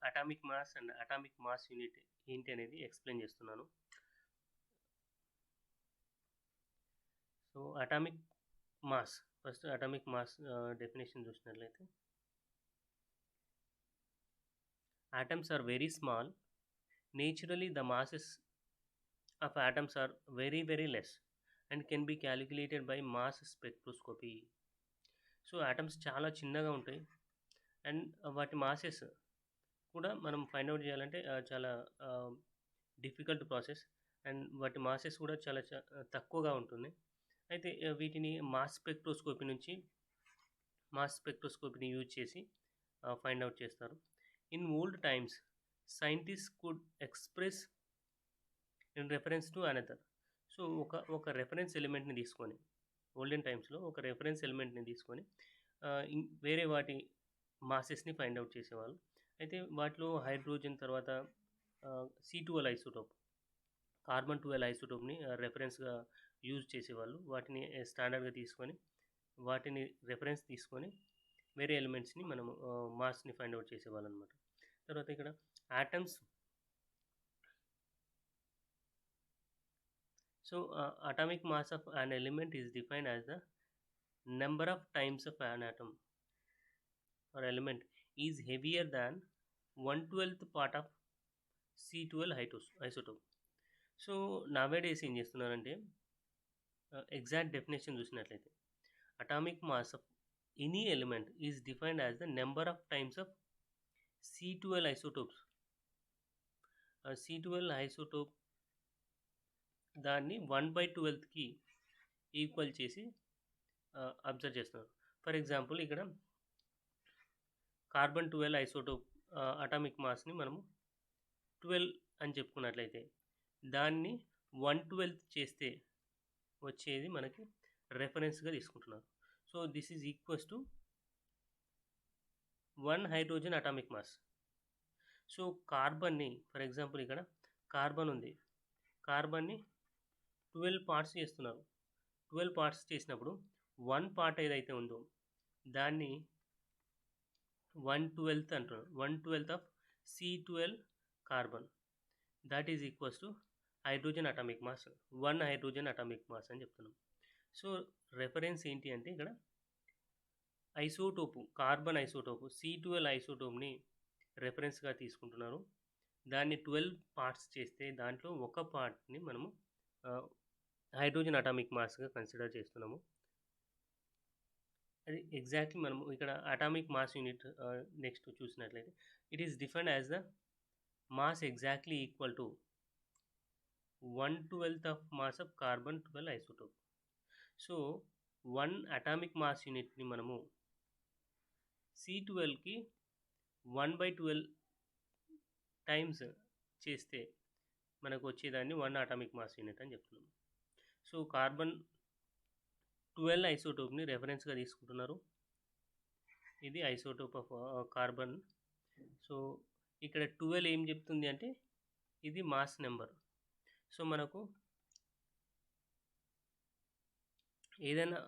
Atomic mass and atomic mass unit ఏంటి అనేది explain చేస్తున్నాను. So atomic mass, first atomic mass definition చూసినట్లయితే, atoms are very small. Naturally, the masses of atoms are very very less and can be calculated by mass spectroscopy. So atoms చాలా చిన్నగా ఉంటాయి and వాటి masses కూడా మనం find out చేయాలంటే చాలా difficult process and వాటి మాసెస్ కూడా చాలా తక్కువగా ఉంటుంది. అయితే వీటిని మాస్ స్పెక్ట్రోస్కోపీని యూజ్ చేసి ఫైండ్ అవుట్ చేస్తారు. In old times scientist could express in reference to another. So ఒక రెఫరెన్స్ ఎలిమెంట్ని తీసుకొని, ఓల్డెన్ టైమ్స్లో ఒక రెఫరెన్స్ ఎలిమెంట్ని తీసుకొని వేరే వాటి మాసెస్ని ఫైండ్ అవుట్ చేసేవాళ్ళు. అయితే వాటిలో హైడ్రోజన్ తర్వాత C12 ఐసోటోప్, కార్బన్ 12 ఐసోటోప్ని రెఫరెన్స్గా యూజ్ చేసేవాళ్ళు. వాటిని స్టాండర్డ్గా తీసుకొని వాటిని రెఫరెన్స్ తీసుకొని వేరే ఎలిమెంట్స్ని మనము మాస్ని ఫైండ్ అవుట్ చేసేవాళ్ళు అనమాట. తర్వాత ఇక్కడ atoms, so atomic mass of an element is defined as the number of times of an atom or element is heavier than 1/12th part of C12 isotope. So nowadays ఏం చేస్తున్నారంటే exact definition చూసినట్లయితే, atomic mass of any element is defined as the number of times of C12 isotopes. C12 isotope దాన్ని 1/12కి equal చేసి observe చేస్తున్నారు. For example ఇక్కడ carbon 12 isotope atomic మాస్ని మనము 12 అని చెప్పుకున్నట్లయితే దాన్ని 1/12 చేస్తే వచ్చేది మనకి రెఫరెన్స్గా తీసుకుంటున్నారు. So this is equals to 1 hydrogen atomic mass. So కార్బన్ని, ఫర్ ఎగ్జాంపుల్ ఇక్కడ కార్బన్ ఉంది, కార్బన్ని 12 పార్ట్స్ చేస్తున్నారు. 12 పార్ట్స్ చేసినప్పుడు 1 పార్ట్ ఏదైతే ఉందో దాన్ని 1/12 అంటున్నారు. 1/12 of C12 carbon, that is equals to hydrogen atomic mass, 1 hydrogen atomic mass అని చెప్తున్నాం. సో రెఫరెన్స్ ఏంటి అంటే ఇక్కడ ఐసోటోపు, కార్బన్ ఐసోటోపు C12 ఐసోటోప్ని రెఫరెన్స్గా తీసుకుంటున్నారు. దాన్ని 12 పార్ట్స్ చేస్తే దాంట్లో ఒక పార్ట్ని మనము హైడ్రోజన్ అటామిక్ మాస్గా కన్సిడర్ చేస్తున్నాము. అది ఎగ్జాక్ట్లీ మనము ఇక్కడ అటామిక్ మాస్ యూనిట్ నెక్స్ట్ చూసినట్లయితే, it is defined as the mass exactly equal to 1/12th of mass of carbon 12 isotope. So 1 atomic mass యూనిట్ని మనము C12కి 1/12 టైమ్స్ చేస్తే మనకు వచ్చేదాన్ని 1 అటామిక్ మాస్ యూనిట్ అని చెప్తున్నాము. సో కార్బన్ 12 ఐసోటోప్ని రెఫరెన్స్గా తీసుకుంటున్నారు. ఇది ఐసోటోప్ ఆఫ్ కార్బన్. సో ఇక్కడ 12 ఏం చెప్తుంది అంటే ఇది మాస్ నెంబర్. సో మనకు ఏదైనా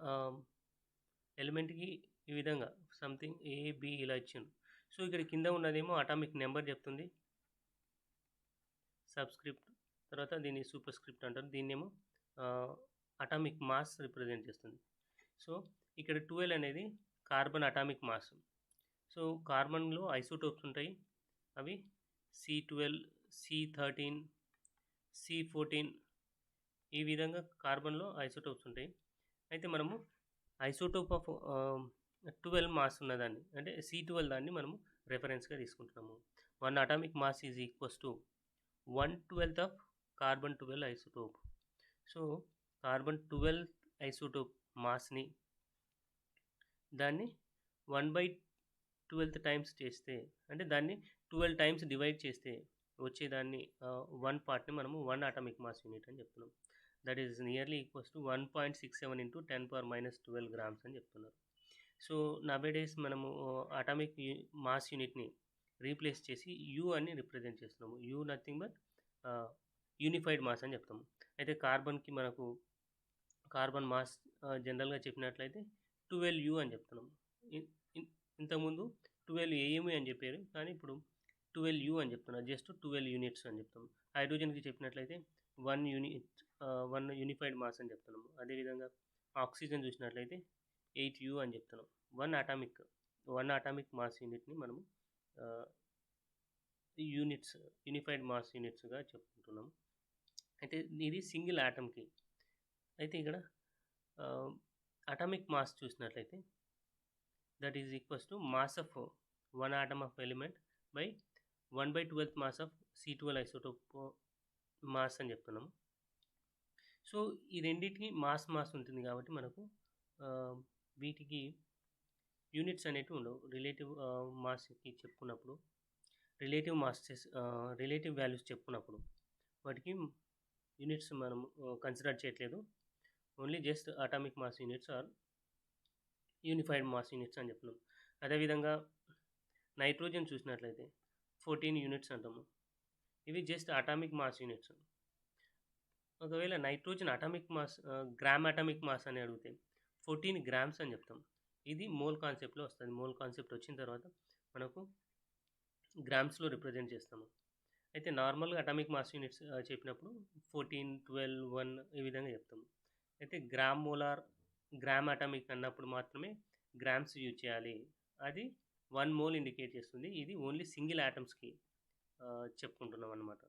ఎలిమెంట్కి ఈ విధంగా సంథింగ్ AB ఇలా ఇచ్చిండు. సో ఇక్కడ కింద ఉన్నదేమో అటామిక్ నెంబర్ చెప్తుంది, సబ్స్క్రిప్ట్, తర్వాత దీన్ని సూపర్ స్క్రిప్ట్ అంటారు, దీన్నేమో అటామిక్ మాస్ రిప్రజెంట్ చేస్తుంది. సో ఇక్కడ 12 అనేది కార్బన్ అటామిక్ మాస్. సో కార్బన్లో ఐసోటోప్స్ ఉంటాయి, అవి C12, C13, C14 ఈ విధంగా కార్బన్లో ఐసోటోప్స్ ఉంటాయి. అయితే మనము ఐసోటోప్ ఆఫ్ 12 మాస్ ఉన్నదాన్ని అంటే C12 దాన్ని మనము రెఫరెన్స్గా తీసుకుంటున్నాము. 1 atomic mass is equals to 1/12 of carbon 12 isotope. So carbon 12 isotope మాస్ని దాన్ని 1/12 టైమ్స్ చేస్తే, అంటే దాన్ని 12 టైమ్స్ డివైడ్ చేస్తే వచ్చేదాన్ని 1 పార్ట్ని మనము 1 అటామిక్ మాస్ యూనిట్ అని చెప్తున్నాం. That is nearly equals to 1.67 × 10⁻12 grams అని చెప్తున్నారు. సో నవేడేస్ మనము అటామిక్ మాస్ యూనిట్ని రీప్లేస్ చేసి U అని రిప్రజెంట్ చేస్తున్నాము. U nothing but unified mass అని చెప్తాము. అయితే కార్బన్కి మనకు కార్బన్ మాస్ జనరల్గా చెప్పినట్లయితే 12U అని చెప్తున్నాము. ఇంతకుముందు 12 AMU అని చెప్పారు, కానీ ఇప్పుడు 12U అని చెప్తున్నా, జస్ట్ 12 యూనిట్స్ అని చెప్తాము. హైడ్రోజన్కి చెప్పినట్లయితే 1 యూనిట్ 1 యూనిఫైడ్ మాస్ అని చెప్తున్నాము. అదేవిధంగా ఆక్సిజన్ చూసినట్లయితే 8U అని చెప్తున్నాం. 1 అటామిక్ మాస్ యూనిట్ని మనము యూనిట్స్ యూనిఫైడ్ మాస్ యూనిట్స్గా చెప్పుకుంటున్నాము. అయితే ఇది సింగిల్ ఆటమ్కి. అయితే ఇక్కడ అటామిక్ మాస్ చూసినట్లయితే that is equals to mass of 1 atom of element by 1/12th mass of C12 isotope mass అని చెప్తున్నాము. సో ఈ రెండింటికి మాస్ ఉంటుంది కాబట్టి మనకు వీటికి యూనిట్స్ అనేటివి ఉండవు. రిలేటివ్ మాస్కి చెప్పుకున్నప్పుడు రిలేటివ్ వాల్యూస్ చెప్పుకున్నప్పుడు వాటికి యూనిట్స్ మనం కన్సిడర్ చేయట్లేదు. Only just atomic mass units or unified mass units అని చెప్తున్నాం. అదేవిధంగా నైట్రోజన్ చూసినట్లయితే 14 యూనిట్స్ అంటాము. ఇవి జస్ట్ అటామిక్ మాస్ యూనిట్స్. ఒకవేళ nitrogen atomic mass gram atomic mass అని అడిగితే 14 గ్రామ్స్ అని చెప్తాం. ఇది మోల్ కాన్సెప్ట్లో వస్తుంది. మోల్ కాన్సెప్ట్ వచ్చిన తర్వాత మనకు గ్రామ్స్లో రిప్రజెంట్ చేస్తాము. అయితే నార్మల్గా అటామిక్ మాస్ యూనిట్స్ చెప్పినప్పుడు 14, 12, 1 ఈ విధంగా చెప్తాము. అయితే గ్రామ్ అటామిక్ అన్నప్పుడు మాత్రమే గ్రామ్స్ యూజ్ చేయాలి. అది 1 మోల్ ఇండికేట్ చేస్తుంది. ఇది ఓన్లీ సింగిల్ ఆటమ్స్కి చెప్పుకుంటున్నాం అన్నమాట.